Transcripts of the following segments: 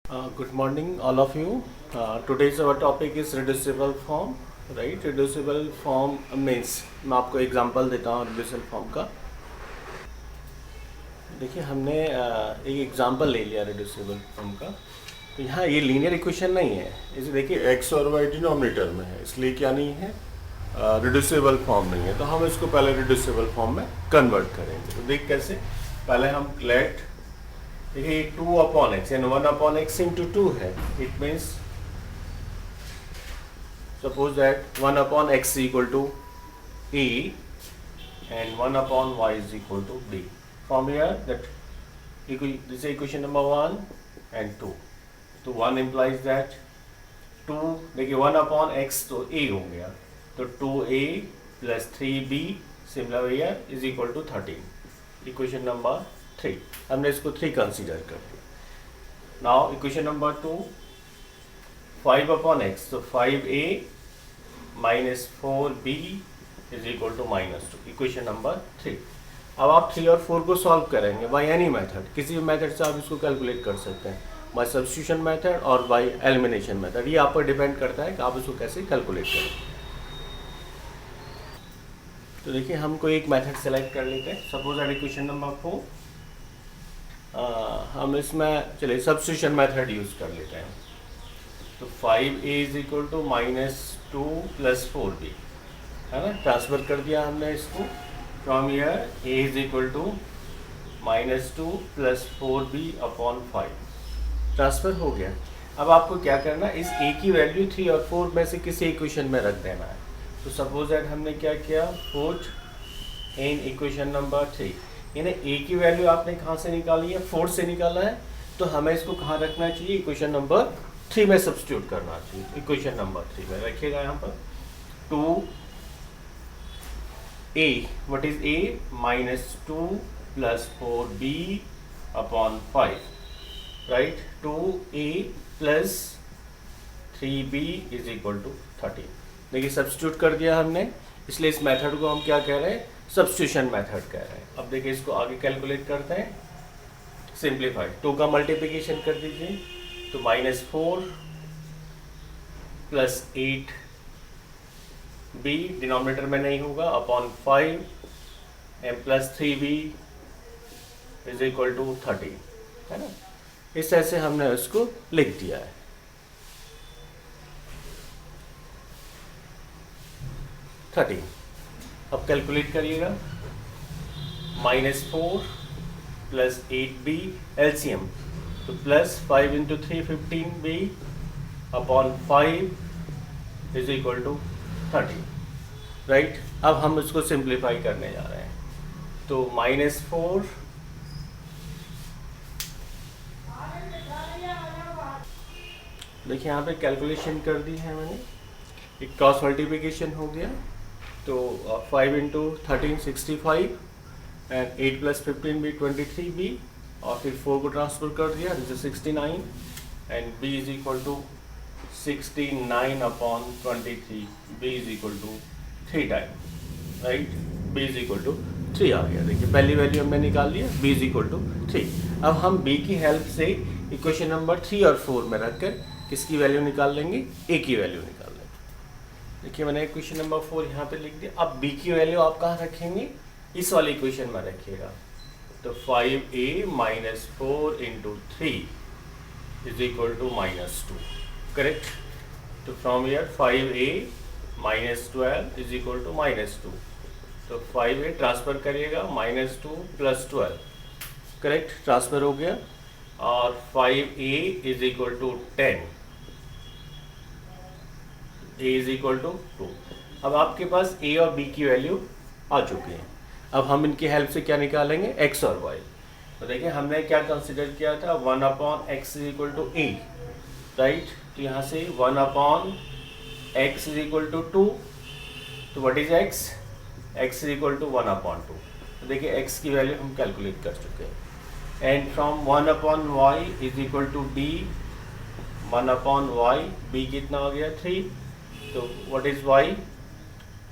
Good morning, all of you. Today's our topic is reducible form, right? Reducible form means मैं आपको example देता हूँ reducible form का. देखिए हमने एक एग्जांपल ले लिया reducible form का. तो यहाँ ये लीनियर इक्वेशन नहीं है. इसे देखिए x और y डिनोमिनेटर में है, इसलिए क्या नहीं है, रिड्यूसिबल फॉर्म नहीं है. तो हम इसको पहले रिड्यूसिबल फॉर्म में कन्वर्ट करेंगे. तो देख कैसे, पहले हम लेट देखिए 2 अपॉन एक्स यानी 1 अपॉन एक्स इंटू 2 है. It means suppose that 1 upon x equal to a and 1 upon y is equal to b. From here that this equation number 1 and 2. तो 1 इम्प्लाइज दैट 2, देखिए 1 upon x तो ए हो गया, तो 2a plus 3b similar here is equal to 13. Equation number 3 हमने इसको 3 consider कर लिया. Now equation number 2 5 upon x, तो 5a minus 4b is equal to -2. Equation number 3. अब आप 3 और 4 को सॉल्व करेंगे बाय एनी मेथड. किसी भी मेथड से आप इसको कैलकुलेट कर सकते हैं, बाय सब्स्टिट्यूशन मेथड और बाय एलिमिनेशन मेथड. ये आप पर डिपेंड करता है कि आप इसको कैसे कैलकुलेट करें. तो देखिए हमको एक मेथड सेलेक्ट कर लेते हैं. सपोज दैट इक्वेशन नंबर 4 हम इसमें चलिए सब्स्टिट्यूशन मेथड यूज कर लेते हैं. तो 5a is equal to -2 plus 4b है ना. ट्रांसफर कर दिया हमने इसको. From here a is equal to -2 plus 4b upon 5. Transfer हो गया. अब आपको क्या करना, इस a की वैल्यू 3 और 4 में से किसी इक्वेशन में रख देना है. तो सपोज दैट हमने क्या किया, पुट इन इक्वेशन नंबर 3. यानी a की वैल्यू आपने कहाँ से निकाली है, 4 से निकाला है. तो हमें इसको कहाँ रखना चाहिए, इक्वेशन नंबर 3 में सब्स्टिट्यूट करना चाहिए. इक्वेशन नंबर 3 में रखिएगा यहाँ पर 2a, what is a, -2 plus 4b upon 5, right. 2a plus 3b is equal to 13. देखिए सब्स्टिट्यूट कर दिया हमने, इसलिए इस मेथड को हम क्या कह रहे हैं, सब्स्टिट्यूशन मेथड कह रहे हैं. अब देखिए इसको आगे कैलकुलेट करते हैं. सिंप्लीफाई, 2 का मल्टीप्लिकेशन कर दीजिए, तो -4 प्लस 8b डिनोमिनेटर में नहीं होगा upon 5 m plus 3b is equal to 13 है ना. इस तरह से हमने उसको लिख दिया है. अब कैलकुलेट करिएगा, -4 प्लस 8b एलसीएम, तो plus 5 into 3 15b upon 5 is equal to 13, right. अब हम इसको सिंप्लीफाई करने जा रहे हैं. तो -4 देखिए यहाँ पे कैलकुलेशन कर दी है मैंने, एक क्रॉस मल्टीप्लिकेशन हो गया. तो 5 इंटू 13 65 एंड 8 प्लस 15 भी 23b, और फिर 4 को ट्रांसफर कर दिया, this is 69 and b is equal to 69 upon 23, b is equal to 3 time, right. b is equal to 3 आ गया. देखिए पहली वैल्यू हमने निकाल लिया, b इज इक्वल टू 3. अब हम b की हेल्प से इक्वेशन नंबर 3 और 4 में रखकर किसकी वैल्यू निकाल लेंगे, a की वैल्यू निकाल लेंगे. देखिए मैंने इक्वेशन नंबर 4 यहाँ पे लिख दिया. अब b की वैल्यू आप कहाँ रखेंगे, इस वाले इक्वेशन में रखिएगा. तो 5a minus 4 into 3 is equal to -2, correct. तो from here 5a minus 12 is equal to -2. तो 5a ट्रांसफर करिएगा, -2 प्लस 12, करेक्ट, ट्रांसफर हो गया. और 5a is equal to 10, a is equal to 2. अब आपके पास a और b की वैल्यू आ चुकी है. अब हम इनकी हेल्प से क्या निकालेंगे, x और y. तो देखिए हमने क्या कंसिडर किया था, 1 upon x is equal to a, right. तो यहाँ से 1 upon x is equal to 2. तो what is x, x is equal to 1 upon 2. तो देखिए x की वैल्यू हम कैलकुलेट कर चुके हैं. And from 1 upon y is equal to b, 1 upon y, b कितना हो गया 3. तो व्हाट इज y,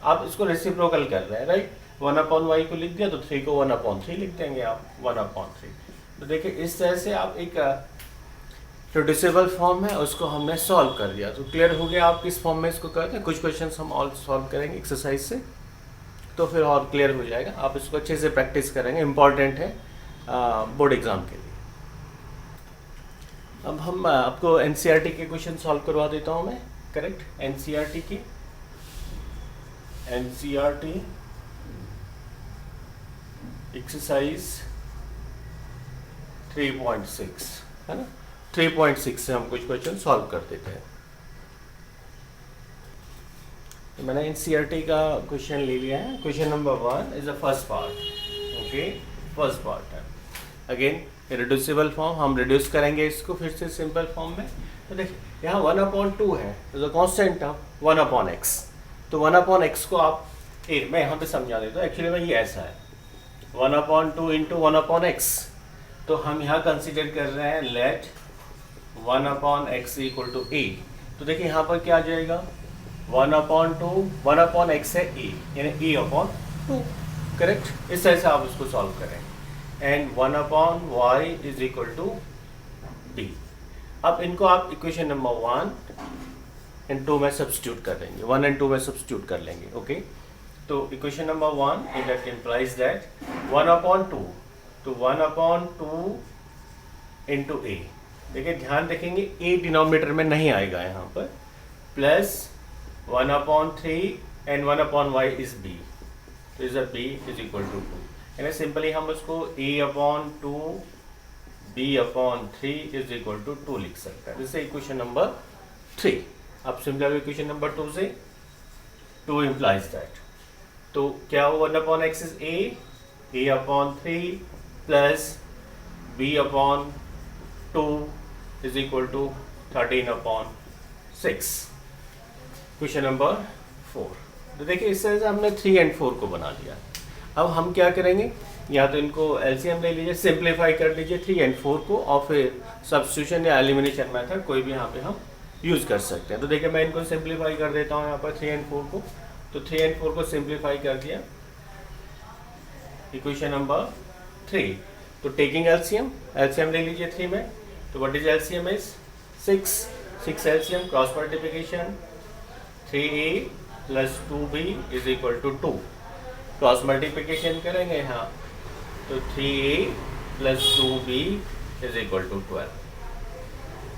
आप इसको रेसिप्रोकल कर रहे हैं, राइट. 1 अपॉन वाई को लिख दिया, तो 3 को 1 अपॉन 3 लिख देंगे आप, 1 अपॉन 3. तो देखिए इस तरह से आप एक रिड्यूसिबल फॉर्म है, उसको हमने सॉल्व कर दिया। तो क्लियर हो गया आप किस फॉर्म में इसको करते हैं। कुछ क्वेश्चंस हम और सॉल्व करेंगे एक्सरसाइज से, तो फिर और क्लियर हो जाएगा। आप इसको अच्छे से प्रैक्टिस करेंगे, इम्पॉर्टेंट है बोर्ड एग्जाम के लिए। अब हम आपको एनसीईआरटी के क्वेश्चन सॉल्व करवा देता हूँ मैं। करेक्ट, एनसीईआरटी की एनसीईआरटी एक्सरसाइज 3.6 है ना। 3.6 से हम कुछ क्वेश्चन सॉल्व कर देते हैं। तो मैंने एनसीईआरटी का क्वेश्चन ले लिया है। Question number 1 is the first part. Okay, first part है अगेन रिड्यूसिबल फॉर्म। हम रिड्यूस करेंगे इसको फिर से सिंपल फॉर्म में। तो देखिए यहाँ 1/2 है, तो कॉन्स्टेंट टर्म 1/x। तो 1/x को आप मैं यहाँ पे समझा देता हूँ। एक्चुअली में ये ऐसा है 1/2 इंटू 1/x। तो हम यहाँ कंसिडर कर रहे हैं late 1/x equal to a। तो देखिए यहाँ पर क्या आ जाएगा 1/2, 1/x है a, यानी a/2। करेक्ट, इस तरह से आप इसको सॉल्व करें। And 1/y is equal to b। अब इनको आप इक्वेशन नंबर 1 एंड 2 में सब्स्टिट्यूट कर देंगे, 1 एंड 2 में सब्स्टिट्यूट कर लेंगे। ओके, तो equation number 1 is that implies that 1/2, तो 1/2 इंटू a। देखिए ध्यान रखेंगे a डिनोमिनेटर में नहीं आएगा यहाँ पर, plus 1/3 and 1/y is b। तो is b is equal to 2। यानी सिंपली हम उसको a/2 b/3 is equal to 2 लिख सकते हैं। जैसे इक्वेशन नंबर 3। अब सिंपल इक्वेशन नंबर 2 से 2 इम्प्लाइज दैट, तो क्या हो 1/x is a/3 plus b/2 is equal to 13/6। Question number 4। तो देखिए इस तरह से हमने 3 एंड 4 को बना लिया। अब हम क्या करेंगे, या तो इनको एलसीएम ले लीजिए, सिंप्लीफाई कर लीजिए 3 एंड 4 को, और फिर सब्स्टिट्यूशन या एलिमिनेशन मेथड कोई भी यहाँ पे हम यूज़ कर सकते हैं। तो देखिए मैं इनको सिंप्लीफाई कर देता हूँ यहाँ पर 3 एंड 4 को। तो 3 एंड 4 को सिंप्लीफाई कर दिया इक्वेशन नंबर 3। तो टेकिंग एलसीएम ले लीजिए 3 में। तो what is LCM is 6 LCM cross multiplication 3a plus 2b is equal to 2। Cross multiplication करेंगे यहाँ, तो 3a plus 2b is equal to 12,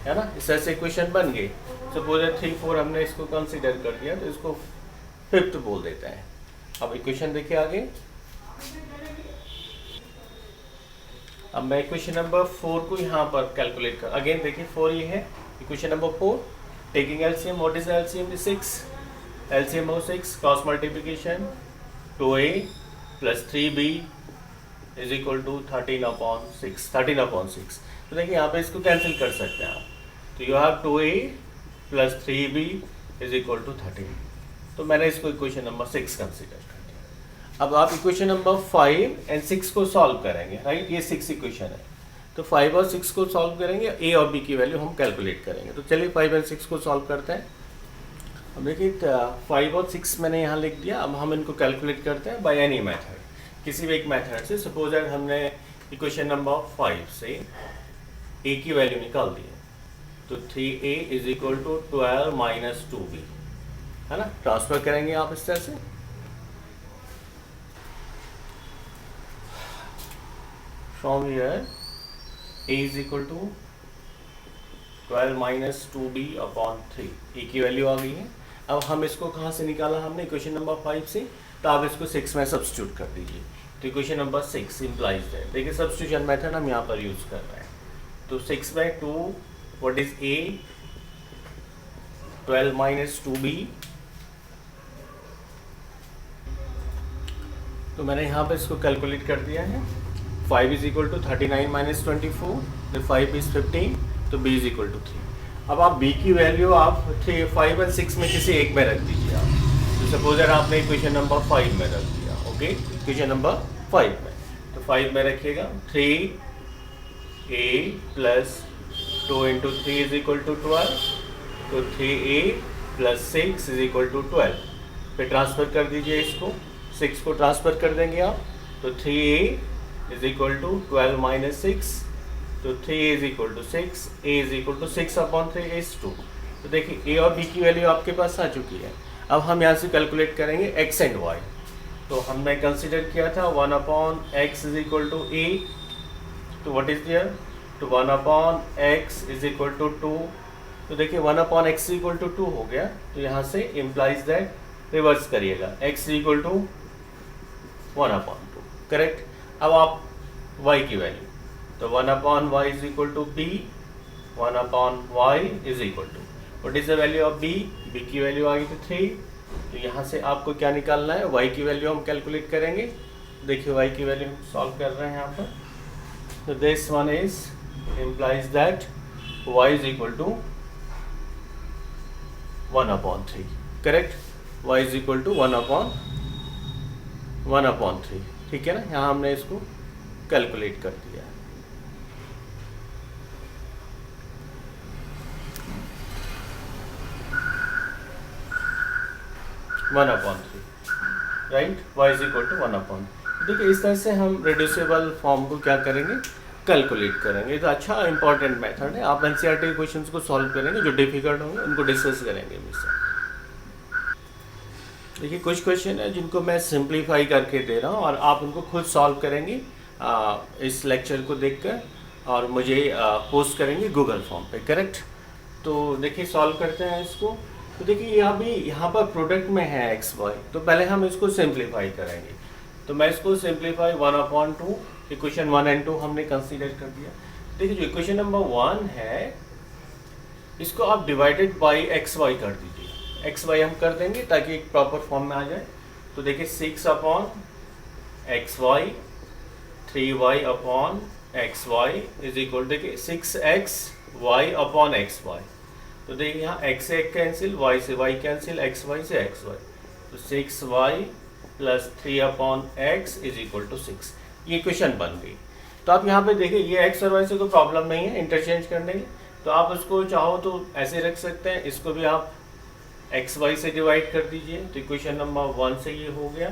है ना। इस तरह से इक्वेशन बन गई। सपोज 3, 4 हमने इसको कंसीडर कर दिया, तो इसको 5th बोल देते हैं। अब इक्वेशन देखिए आगे। अब मैं इक्वेशन नंबर 4 को यहाँ पर कैलकुलेट कर, अगेन देखिए 4 ये है equation number 4। Taking LCM, what is LCM is 6। LCM हो 6, cross multiplication 2a plus 3b is equal to 13/6। तो देखिए यहाँ पे इसको कैंसिल कर सकते हैं आप। तो you have 2a plus 3b is equal to 13। तो मैंने इसको इक्वेशन नंबर 6 कंसिडर कर दिया। अब आप इक्वेशन नंबर 5 एंड 6 को सॉल्व करेंगे, राइट। ये 6 इक्वेशन है, तो 5 और 6 को सॉल्व करेंगे, a और b की वैल्यू हम कैलकुलेट करेंगे। तो चलिए 5 एंड 6 को सॉल्व करते हैं। अब देखिए 5 और 6 मैंने यहाँ लिख दिया। अब हम इनको कैलकुलेट करते हैं बाय एनी मेथड, किसी भी एक मेथड से। सपोज दैट हमने इक्वेशन नंबर 5 से a की वैल्यू निकाल दी है, तो 3a is equal to 12 minus 2b, है ना। ट्रांसफर करेंगे आप इस तरह से। From here a is equal to 12 minus 2b upon 3, a की वैल्यू आ गई है। अब हम इसको कहाँ से निकाला हमने, इक्वेशन नंबर 5 से। तो आप इसको 6 में सब्स्टिट्यूट कर दीजिए। तो इक्वेशन नंबर 6 इम्प्लाइज दैट, देखिए सब्स्टिट्यूशन मेथड हम यहाँ पर यूज कर रहे हैं। तो 6/2 what is a, 12 minus 2b। तो मैंने यहाँ पर इसको कैलकुलेट कर दिया है। 5 इज इक्वल टू 39 माइनस 24, तो 5 इज 15, तो b इज इक्वल टू 3। अब आप b की वैल्यू आप 5 और 6 में किसी एक में रख दीजिए आप। तो सपोज दैट आपने इक्वेशन नंबर 5 में रख दिया, ओके, इक्वेशन नंबर 5 में। तो 5 में रखिएगा 3a plus 2 into 3 is equal to 12, तो 3a plus 6 is equal to 12। फिर ट्रांसफर कर दीजिए इसको, 6 को ट्रांसफर कर देंगे आप, तो 3a is equal to 12 minus 6 तो 3 is equal to 6, a is equal to 6/3 is 2। तो देखिए ए और बी की वैल्यू आपके पास आ चुकी है। अब हम यहाँ से कैलकुलेट करेंगे एक्स एंड वाई। तो हमने कंसिडर किया था 1/x इज इक्वल टू ए, तो व्हाट इज देयर, तो 1/x इज इक्वल टू 2। तो देखिए 1/x इक्वल टू 2 हो गया, तो यहाँ से इम्प्लाइज दैट रिवर्स करिएगा, x इक्वल टू 1/2, करेक्ट। अब आप y की वैल्यू, तो 1/y is equal to b, 1/y is equal to what is the value of b, b की वैल्यू आ गई थी 3। तो यहाँ से आपको क्या निकालना है, y की वैल्यू हम कैलकुलेट करेंगे। देखिए y की वैल्यू सॉल्व कर रहे हैं यहाँ पर, तो this one is implies that y is equal to 1/3, correct. y is equal to 1/3, ठीक है ना। यहाँ हमने इसको कैलकुलेट कर दिया। One upon three, right, y is equal to 1/3। देखिए इस तरह से हम रिड्यूसिबल फॉर्म को क्या करेंगे, कैलकुलेट करेंगे। तो अच्छा इंपॉर्टेंट मेथड है। आप एनसीईआरटी क्वेश्चंस को सॉल्व करेंगे, जो डिफिकल्ट होंगे उनको डिस्कस करेंगे मुझसे। देखिए कुछ क्वेश्चन है जिनको मैं सिंप्लीफाई करके दे रहा हूँ और आप उनको खुद सॉल्व करेंगे इस लेक्चर को देखकर, और मुझे पोस्ट करेंगे गूगल फॉर्म पे, करेक्ट। तो देखिए सॉल्व करते हैं इसको। तो देखिए यहाँ पर प्रोडक्ट में है एक्स वाई, तो पहले हम इसको सिंप्लीफाई करेंगे। तो मैं इसको सिंप्लीफाई 1/2, इक्वेशन 1 एंड 2 हमने कंसीडर कर दिया। देखिए जो इक्वेशन नंबर 1 है, इसको आप डिवाइडेड बाई एक्स वाई कर दीजिए। एक्स वाई हम कर देंगे ताकि एक प्रॉपर फॉर्म में आ जाए। तो देखिए 6/xy 3y/xy इज इक्वल, देखिए 6xy/xy। तो देखिए यहाँ x से x कैंसिल, y से y कैंसिल, xy से xy, तो 6y plus 3/x is equal to 6। ये क्वेश्चन बन गई। तो आप यहाँ पे देखिए ये x और y से कोई प्रॉब्लम नहीं है इंटरचेंज करने की, तो आप उसको चाहो तो ऐसे रख सकते हैं, इसको भी आप xy से डिवाइड कर दीजिए। तो इक्वेशन नंबर 1 से ये हो गया,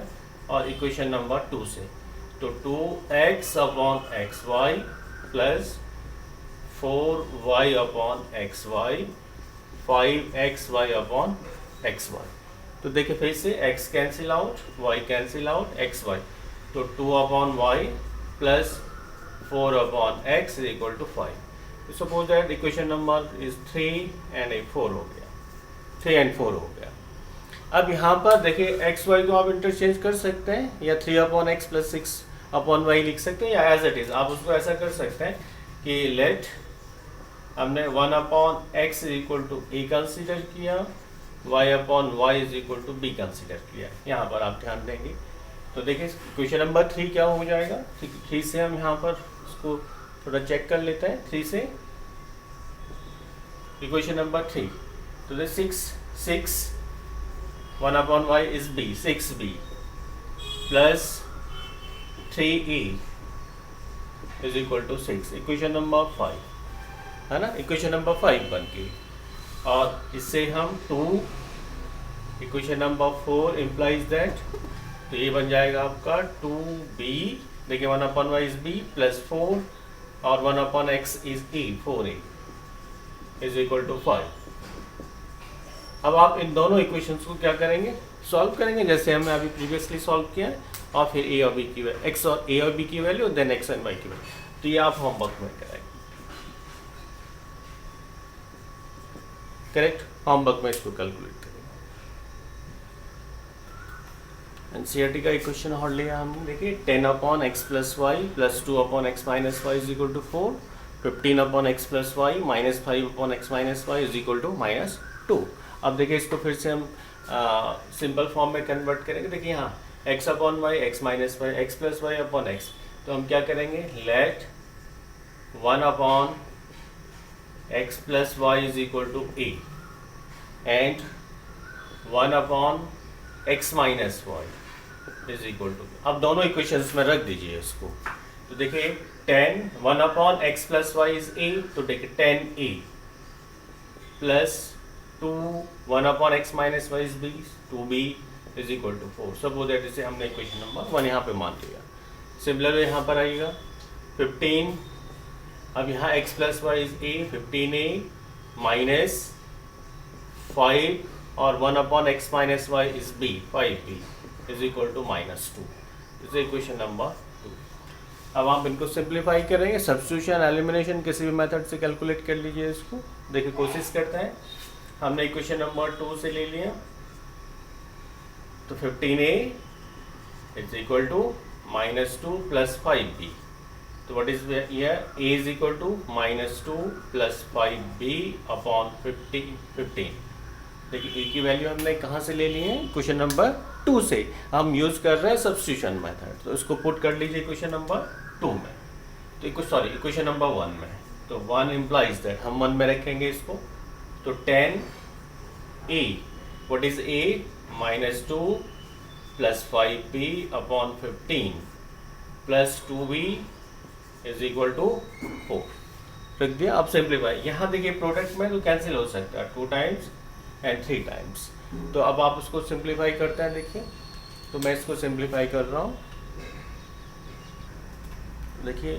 और इक्वेशन नंबर 2 से, तो 2x/xy प्लस 4y/xy 5xy/xy। तो देखिए फिर से x cancel out, y cancel out, xy, तो 2/y plus 4/x is equal to 5। Suppose that equation number is 3 and 4 हो गया, 3 and 4 हो गया। अब यहाँ पर देखिए एक्स वाई को आप इंटरचेंज कर सकते हैं, या 3/x प्लस 6/y लिख सकते हैं, या एज इट इज आप उसको ऐसा कर सकते हैं कि लेट हमने 1/x is equal to a consider किया, y/y is equal to b consider किया। यहाँ पर आप ध्यान देंगे। तो देखिए क्वेश्चन नंबर 3 क्या हो जाएगा, 3 से हम यहाँ पर उसको थोड़ा चेक कर लेते हैं। 3 से इक्वेशन नंबर 3, तो 6 1/y is b, 6b plus 3e is equal to 6। Equation number 5 है ना, इक्वेशन नंबर 5 बन गई। और इससे हम 2 इक्वेशन नंबर 4 इम्प्लाइज दैट, तो ये बन जाएगा आपका 2b, देखिए 1/y इज b प्लस 4 और 1/x is e, 4a is equal to 5। अब आप इन दोनों इक्वेशंस को क्या करेंगे, सॉल्व करेंगे जैसे हमने अभी प्रीवियसली सॉल्व किया है, और फिर ए और बी की वैल्यू, एक्स और ए और बी की value, then x and y की वैल्यू। तो ये आप होमवर्क में करेंगे, करेक्ट, होमवर्क में इसको कैलकुलेट करेंगे। एनसीईआरटी का एक क्वेश्चन और लिया हमने, देखिए 10/x plus y plus 2/x minus y is equal to 4, 15/x plus y minus 5/x minus y is equal to -2। अब देखिए इसको फिर से हम सिंपल फॉर्म में कन्वर्ट करेंगे। देखिए यहाँ x/y, x minus y, x plus y upon x, तो हम क्या करेंगे, let 1/x plus y is equal to a and 1/x minus y is equal to, अब दोनों इक्वेशंस में रख दीजिए इसको। तो देखिए 1/x plus y is a, तो देखिए 10a plus 1/x minus y is b, 2b is equal to 4। Suppose that इसे हमने इक्वेशन नंबर 1 यहाँ पे मान लिया। सिमिलरली यहाँ पर आइएगा 15 अब यहाँ x plus y is a 15a minus 5 और 1 upon x minus y is b 5b is equal to -2. Is equation number 2. अब आप इनको सिंप्लीफाई करेंगे, सब्स्टिट्यूशन एलिमिनेशन किसी भी मेथड से कैलकुलेट कर लीजिए इसको. देखिए कोशिश करते हैं. हमने इक्वेशन नंबर 2 से ले लिया तो 15a is equal to -2 plus 5b. तो what is here a is equal to -2 plus 5b upon 15. देखिए a की वैल्यू हमने कहाँ से ले ली है, क्वेश्चन नंबर 2 से. हम यूज कर रहे हैं सब्स्टिट्यूशन मेथड, तो इसको पुट कर लीजिए क्वेश्चन नंबर 2 में. तो इक्वेशन नंबर 1 में. तो 1 इम्प्लाइज दैट हम 1 में रखेंगे इसको. तो 10a what is a -2 plus 5b upon 15 plus 2b is equal to 4. रख दिया. अब सिंप्लीफाई. यहाँ देखिए प्रोडक्ट में तो कैंसिल हो सकता है 2 टाइम्स एंड 3 टाइम्स. तो अब आप उसको सिंप्लीफाई करते हैं. देखिए तो मैं इसको सिंप्लीफाई कर रहा हूँ. देखिए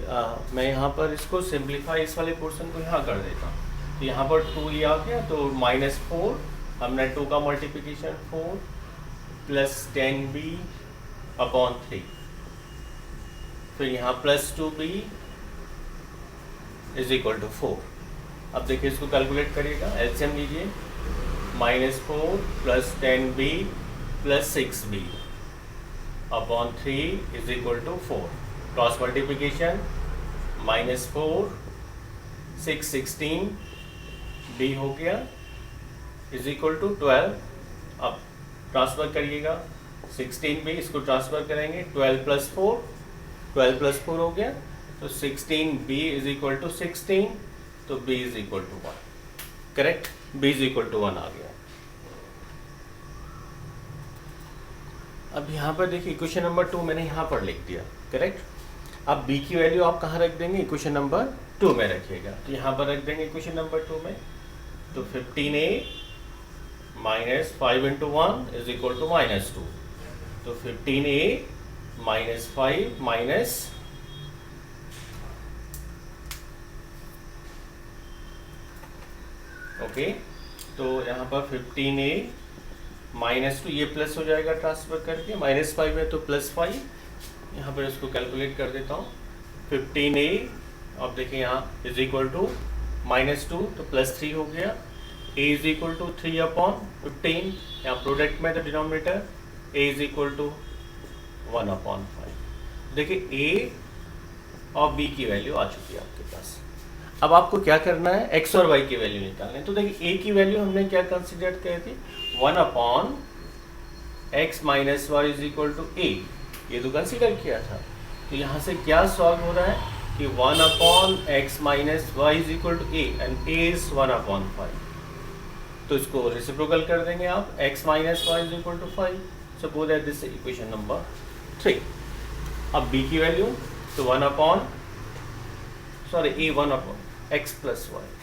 मैं यहाँ पर इसको सिंप्लीफाई इस वाले पोर्शन को यहाँ कर देता हूँ. तो यहाँ पर 2 ये आ गया तो -4 हमने 2 का मल्टीप्लिकेशन 4 प्लस 10b अपॉन 3. फिर यहाँ plus 2b is equal to 4. अब देखिए इसको कैलकुलेट करिएगा. एलसीएम लीजिए. -4 plus 10b plus 6b upon 3 is equal to 4. Cross multiplication -4 6 16 b हो गया इज इक्वल टू 12. अब ट्रांसफ़र करिएगा. 16b इसको ट्रांसफ़र करेंगे. 12 प्लस 4 हो गया. तो 16b इज इक्वल टू 16. तो b is equal to 1. Correct. b is equal to 1 आ गया. अब यहाँ पर देखिए इक्वेशन नंबर 2 मैंने यहाँ पर लिख दिया. करेक्ट. अब b की वैल्यू आप कहाँ रख देंगे, इक्वेशन नंबर 2 में रखिएगा. तो यहाँ पर रख देंगे इक्वेशन नंबर 2 में. तो 15a minus 5 into 1 is equal to -2. तो 15a माइनस 5 माइनस ओके. तो यहाँ पर 15a -2 ये प्लस हो जाएगा ट्रांसफर करके. -5 है तो +5. यहाँ पर इसको कैलकुलेट कर देता हूँ. 15a अब देखिए यहाँ इज इक्वल टू -2 तो +3 हो गया. a is equal to 3 upon 15. यहाँ प्रोडक्ट में तो denominator a is equal to 1 upon 5. देखिए a और b की वैल्यू आ चुकी है आपके पास. अब आपको क्या करना है, x और y की वैल्यू निकालनी है. तो देखिए a की वैल्यू हमने क्या कंसिडर की थी, 1 upon x minus y is equal to a. ये तो कंसिडर किया था. तो यहाँ से क्या सॉल्व हो रहा है कि 1 upon x minus y is equal to a and a is 1 upon 5. तो इसको रेसिप्रोकल कर देंगे आप. x minus y is equal to 5. Suppose that this equation number 3. अब b की वैल्यू तो 1 upon a 1 upon x plus y.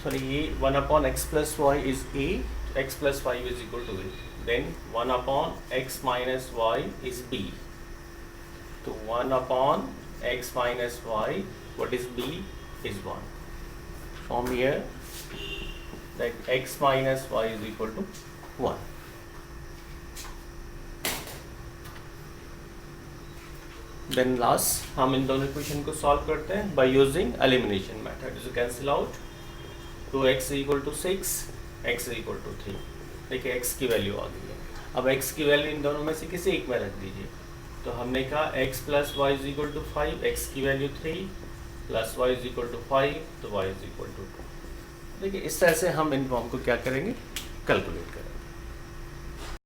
ये 1 upon x plus y is a. X plus 5 is equal to a. Then 1 upon x minus y is b. So 1 upon x minus y, what is b is 1. From here that x minus y is equal to 1. Then last हम इन दोनों equation को solve करते हैं by using elimination method. So cancel out. 2x equal to 6, x equal to 3. देखिए x की value आ गई है. अब x की वैल्यू इन दोनों में से किसी एक में रख दीजिए. तो हमने कहा x plus y is equal to 5, x की value 3 plus y is equal to 5 तो y इज इक्वल टू 2. देखिए इस तरह से हम इन फॉर्म को क्या करेंगे, कैलकुलेट करेंगे.